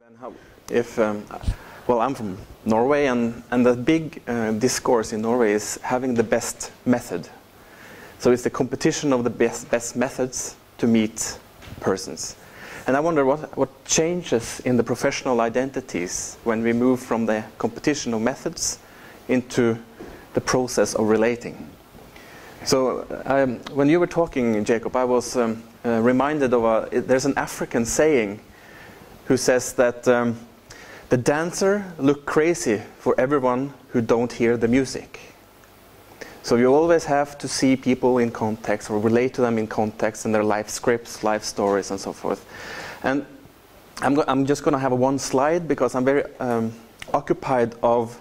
And how, if, well, I'm from Norway, and the big discourse in Norway is having the best method. So it's the competition of the best methods to meet persons. And I wonder what changes in the professional identities when we move from the competition of methods into the process of relating. So when you were talking, Jacob, I was reminded of there's an African saying who says that the dancer look crazy for everyone who don't hear the music. So you always have to see people in context or relate to them in context and their life scripts, life stories, and so forth. And I'm just going to have one slide because I'm very occupied of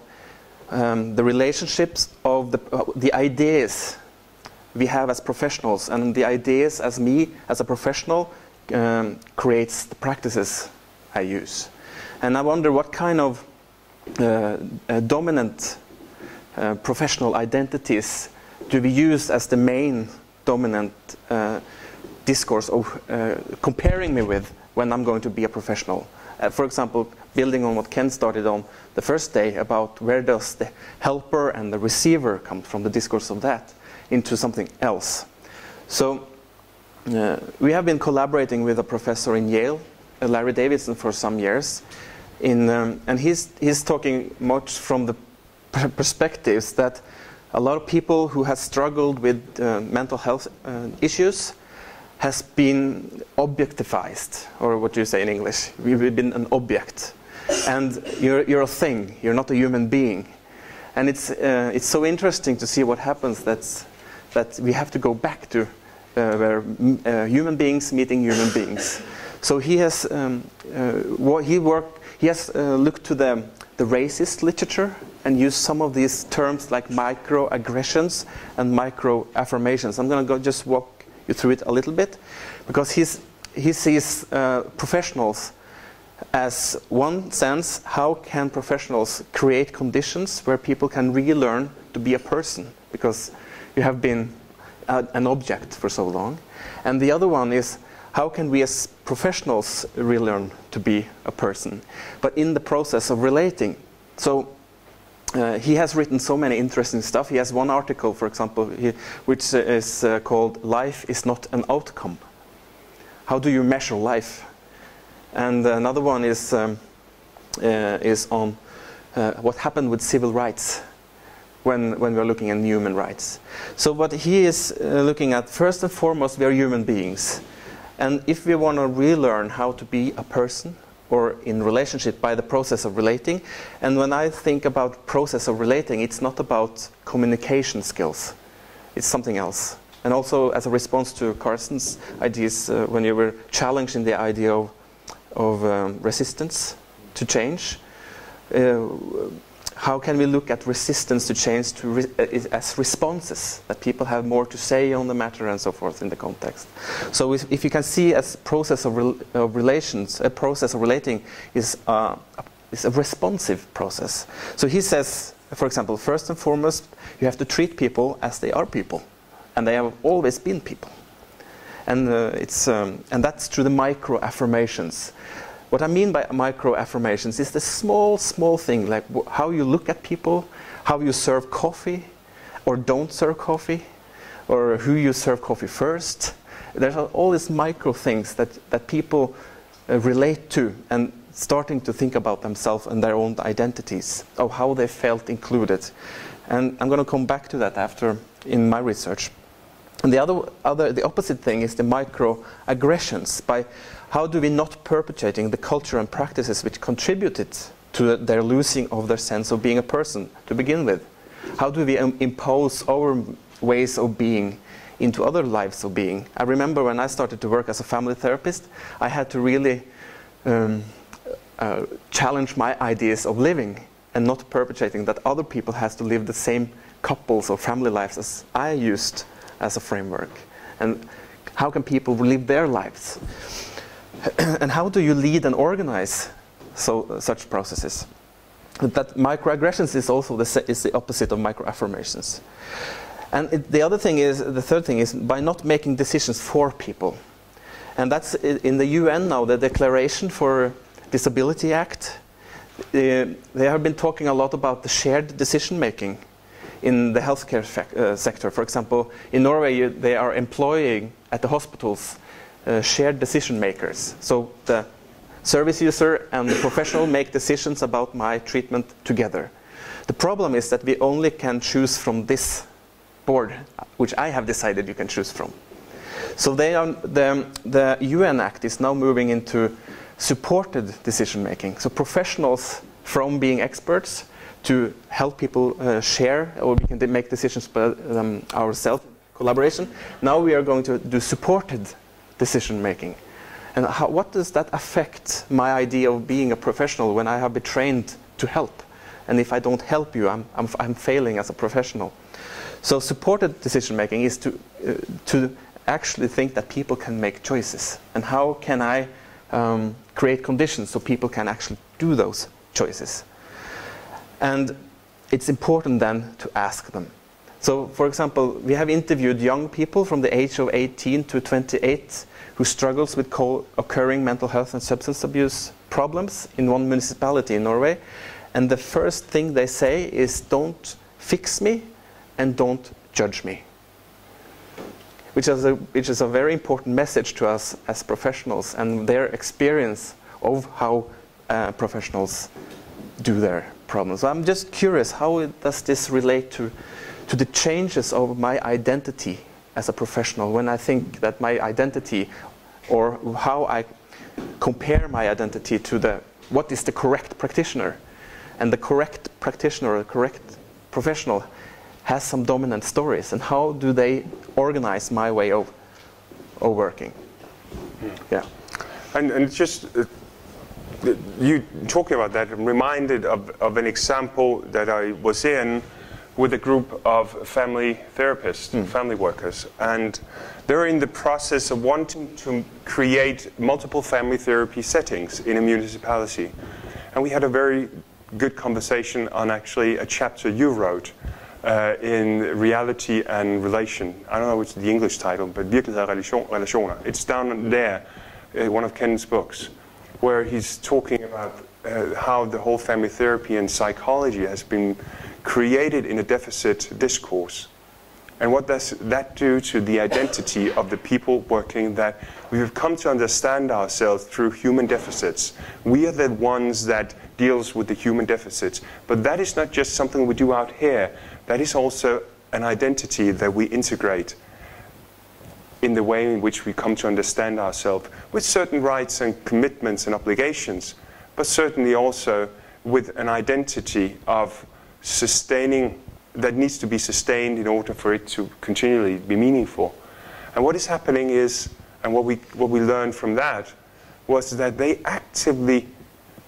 the relationships of the ideas we have as professionals, and the ideas as me as a professional creates the practices I use. And I wonder what kind of dominant professional identities do we use as the main dominant discourse of comparing me with when I'm going to be a professional. For example, building on what Ken started on the first day about where does the helper and the receiver come from, the discourse of that, into something else. So we have been collaborating with a professor in Yale, Larry Davidson, for some years, and he's talking much from the perspectives that a lot of people who have struggled with mental health issues has been objectified, or what do you say in English? We've been an object, and you're a thing. You're not a human being, and it's so interesting to see what happens. That we have to go back to where human beings meeting human beings. So he has looked to the racist literature and used some of these terms like microaggressions and micro affirmations. I'm going to just walk you through it a little bit, because he sees professionals as one sense. How can professionals create conditions where people can relearn to be a person, because you have been an object for so long? And the other one is, how can we as professionals relearn to be a person, but in the process of relating? So he has written so many interesting stuff. He has one article, for example, which is called "Life is not an outcome. How do you measure life?" And another one is on what happened with civil rights when we're looking at human rights. So what he is looking at, first and foremost, we are human beings. And if we want to relearn how to be a person or in relationship by the process of relating, and when I think about process of relating, it's not about communication skills, it's something else. And also as a response to Carsten's ideas, when you were challenging the idea of resistance to change, how can we look at resistance to change as responses, that people have more to say on the matter and so forth in the context? So if you can see as process of relations, a process of relating is a responsive process. So he says, for example, first and foremost, you have to treat people as they are people, and they have always been people. And and that's through the micro affirmations. What I mean by micro affirmations is the small thing, like how you look at people, how you serve coffee or don't serve coffee, or who you serve coffee first. There's all these micro things that people relate to, and starting to think about themselves and their own identities, of how they felt included. And I'm going to come back to that after in my research. And the opposite thing is the microaggressions. By how do we not perpetuating the culture and practices which contributed to their losing of their sense of being a person to begin with? How do we impose our ways of being into other lives of being? I remember when I started to work as a family therapist, I had to really challenge my ideas of living and not perpetuating that other people has to live the same couples or family lives as I used as a framework. And how can people live their lives? And how do you lead and organize such processes? That microaggressions is also the opposite of microaffirmations. And the third thing is by not making decisions for people. And that's in the UN now, the Declaration for Disability Act. They have been talking a lot about the shared decision making in the healthcare sector. For example, in Norway, they are employing at the hospitals shared decision makers. So the service user and the professional make decisions about my treatment together. The problem is that we only can choose from this board, which I have decided you can choose from. So the UN Act is now moving into supported decision making. So professionals from being experts to help people share, or we can make decisions by ourselves, collaboration. Now we are going to do supported decision making. And what does that affect my idea of being a professional when I have been trained to help? And if I don't help you, I'm failing as a professional. So supported decision making is to actually think that people can make choices. And how can I create conditions so people can actually do those choices? And it's important then to ask them. So, for example, we have interviewed young people from the age of 18 to 28 who struggles with co-occurring mental health and substance abuse problems in one municipality in Norway. And the first thing they say is, don't fix me and don't judge me. Which is a very important message to us as professionals and their experience of how professionals do their problems. So I'm just curious, how does this relate to the changes of my identity as a professional, when I think that my identity, or how I compare my identity to what is the correct practitioner, and the correct practitioner or the correct professional has some dominant stories, and how do they organize my way of working? Yeah. And just you talking about that, I'm reminded of an example that I was in with a group of family therapists, family workers, and they're in the process of wanting to create multiple family therapy settings in a municipality. And we had a very good conversation on actually a chapter you wrote in Reality and Relation. I don't know what's the English title, but Virkelighed og relationer. It's down there, one of Ken's books, where he's talking about how the whole family therapy and psychology has been created in a deficit discourse. And what does that do to the identity of the people working, that we have come to understand ourselves through human deficits. We are the ones that deals with the human deficits. But that is not just something we do out here. That is also an identity that we integrate in the way in which we come to understand ourselves, with certain rights and commitments and obligations, but certainly also with an identity of sustaining, that needs to be sustained in order for it to continually be meaningful. And what is happening is, and what we learned from that, was that they actively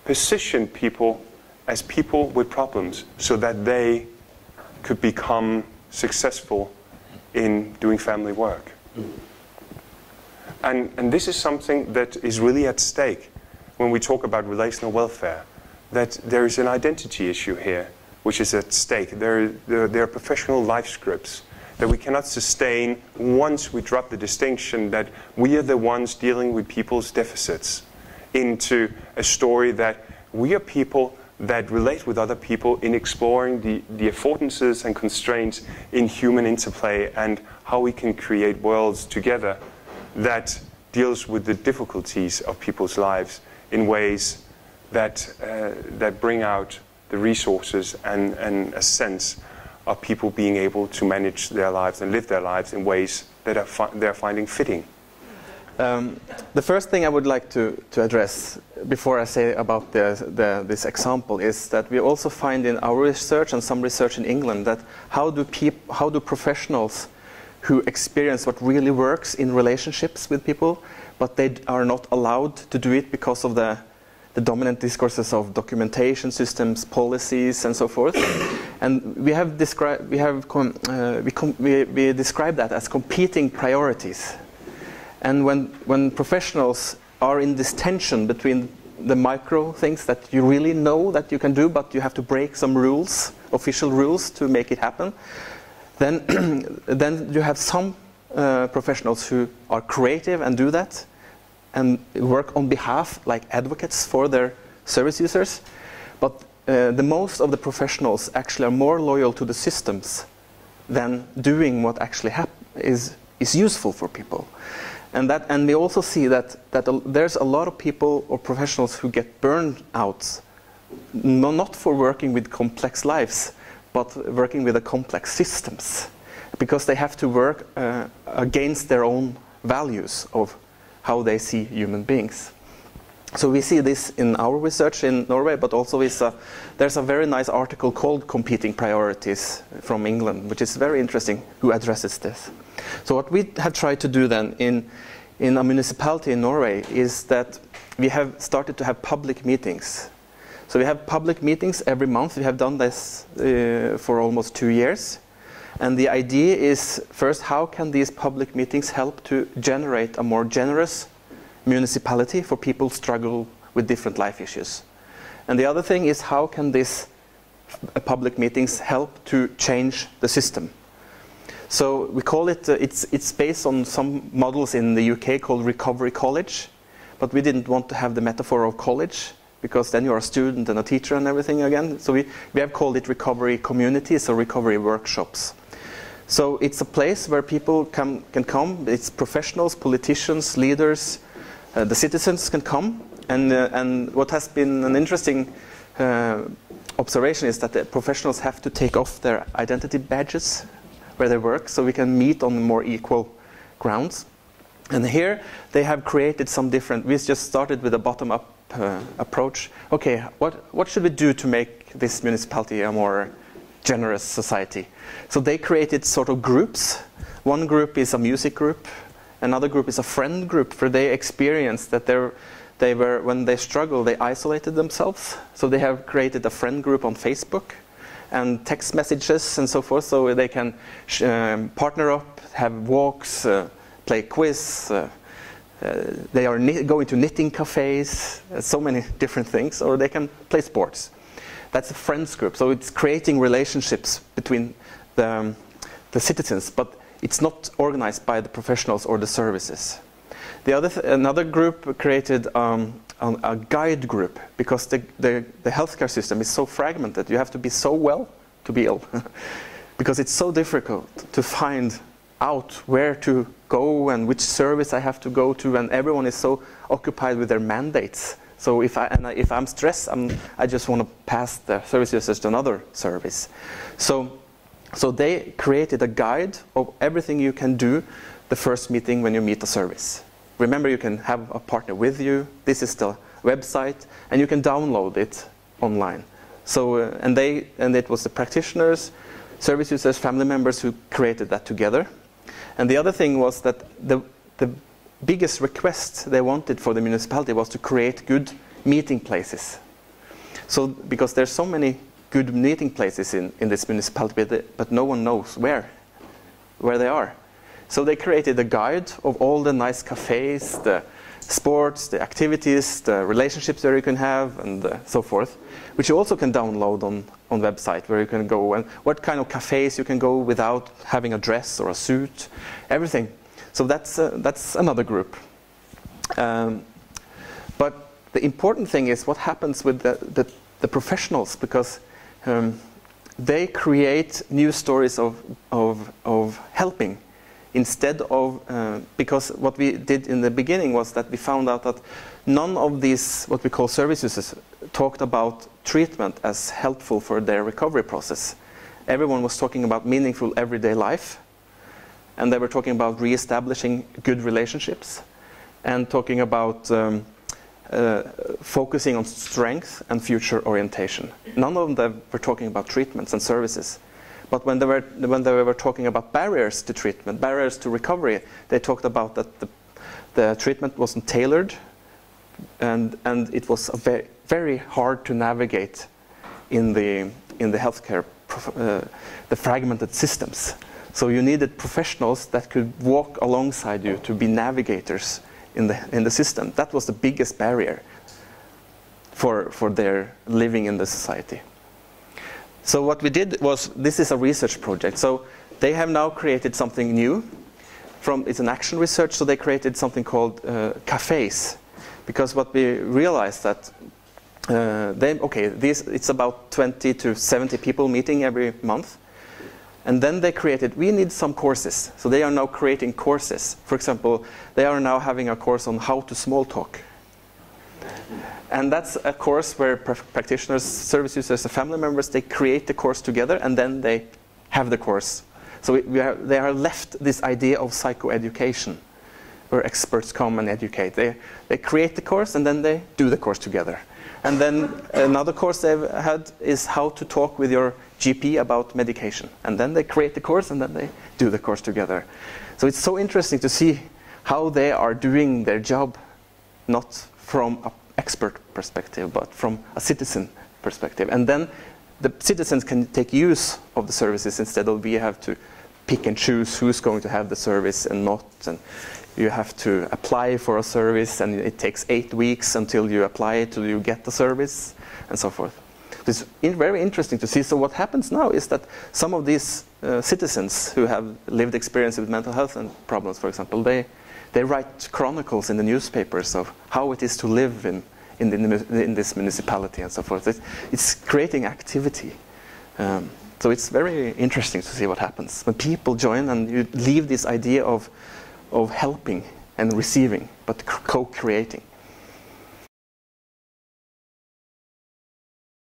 position people as people with problems so that they could become successful in doing family work. And this is something that is really at stake when we talk about relational welfare, that there is an identity issue here which is at stake. There are professional life scripts that we cannot sustain once we drop the distinction that we are the ones dealing with people's deficits into a story that we are people that relate with other people in exploring the affordances and constraints in human interplay, and how we can create worlds together that deals with the difficulties of people's lives in ways that bring out the resources and a sense of people being able to manage their lives and live their lives in ways that they're finding fitting. The first thing I would like to address before I say about this example is that we also find in our research and some research in England that how do professionals who experience what really works in relationships with people, but they are not allowed to do it because of the dominant discourses of documentation systems, policies, and so forth. And we have described that as competing priorities. And when professionals are in this tension between the micro things that you really know that you can do, but you have to break some rules, official rules, to make it happen, then you have some professionals who are creative and do that, and work on behalf, like advocates for their service users, but the most of the professionals actually are more loyal to the systems than doing what actually is useful for people. And we also see that there's a lot of people or professionals who get burned out, not for working with complex lives, but working with the complex systems, because they have to work against their own values of how they see human beings. So we see this in our research in Norway, but also there's a very nice article called Competing Priorities from England, which is very interesting, who addresses this. So what we have tried to do then in a municipality in Norway is that we have started to have public meetings. So we have public meetings every month. We have done this for almost 2 years. And the idea is, first, how can these public meetings help to generate a more generous municipality for people who struggle with different life issues? And the other thing is, how can these public meetings help to change the system? So we call it, it's based on some models in the UK called Recovery College, but we didn't want to have the metaphor of college, because then you're a student and a teacher and everything again. So we have called it recovery communities or recovery workshops. So it's a place where people can come. It's professionals, politicians, leaders, the citizens can come. And what has been an interesting observation is that the professionals have to take off their identity badges where they work, so we can meet on more equal grounds. And here they have created some different, we just started with a bottom-up approach. Okay, what should we do to make this municipality a more generous society? So they created sort of groups. One group is a music group, another group is a friend group, where they experienced that they were, when they struggled, they isolated themselves. So they have created a friend group on Facebook and text messages and so forth, so they can partner up, have walks, play quiz, they are going to knitting cafes, so many different things, or they can play sports. That's a friends group, so it's creating relationships between the citizens, but it's not organized by the professionals or the services. Another group created a guide group, because the healthcare system is so fragmented. You have to be so well to be ill, because it's so difficult to find out where to go and which service I have to go to, and everyone is so occupied with their mandates. So if I'm stressed, I just want to pass the service users to another service. So they created a guide of everything you can do the first meeting when you meet a service. Remember, you can have a partner with you. This is the website, and you can download it online. So and it was the practitioners, service users, family members who created that together. And the other thing was that the biggest request they wanted for the municipality was to create good meeting places. So because there's so many good meeting places in this municipality, but no one knows where they are. So they created a guide of all the nice cafes, the sports, the activities, the relationships that you can have, and so forth, which you also can download on website, where you can go and what kind of cafes you can go without having a dress or a suit, everything. So that's another group. But the important thing is what happens with the professionals, because they create new stories of helping. Instead of, because what we did in the beginning was that we found out that none of these, what we call service users, talked about treatment as helpful for their recovery process. Everyone was talking about meaningful everyday life, and they were talking about re-establishing good relationships, and talking about focusing on strength and future orientation. None of them were talking about treatments and services. But when they were talking about barriers to treatment, barriers to recovery, they talked about that the treatment wasn't tailored, and it was very, very hard to navigate in the healthcare, the fragmented systems. So you needed professionals that could walk alongside you to be navigators in the system. That was the biggest barrier for their living in the society. So what we did was, this is a research project. So they have now created something new. It's an action research, so they created something called cafes. Because what we realized that it's about 20 to 70 people meeting every month. And then they created, we need some courses. So they are now creating courses. For example, they are now having a course on how to small talk. And that's a course where practitioners, service users, and family members, they create the course together and then they have the course. So they are left this idea of psychoeducation, where experts come and educate. They create the course and then they do the course together. And then another course they've had is how to talk with your GP about medication. And then they create the course and then they do the course together. So it's so interesting to see how they are doing their job, not from an expert perspective, but from a citizen perspective. And then the citizens can take use of the services instead of we have to pick and choose who's going to have the service and not. And you have to apply for a service and it takes 8 weeks until you apply till you get the service and so forth. It's very interesting to see. So what happens now is that some of these citizens who have lived experience with mental health and problems, for example, they write chronicles in the newspapers of how it is to live in this municipality and so forth. It's creating activity. So it's very interesting to see what happens when people join and you leave this idea of helping and receiving, but co-creating.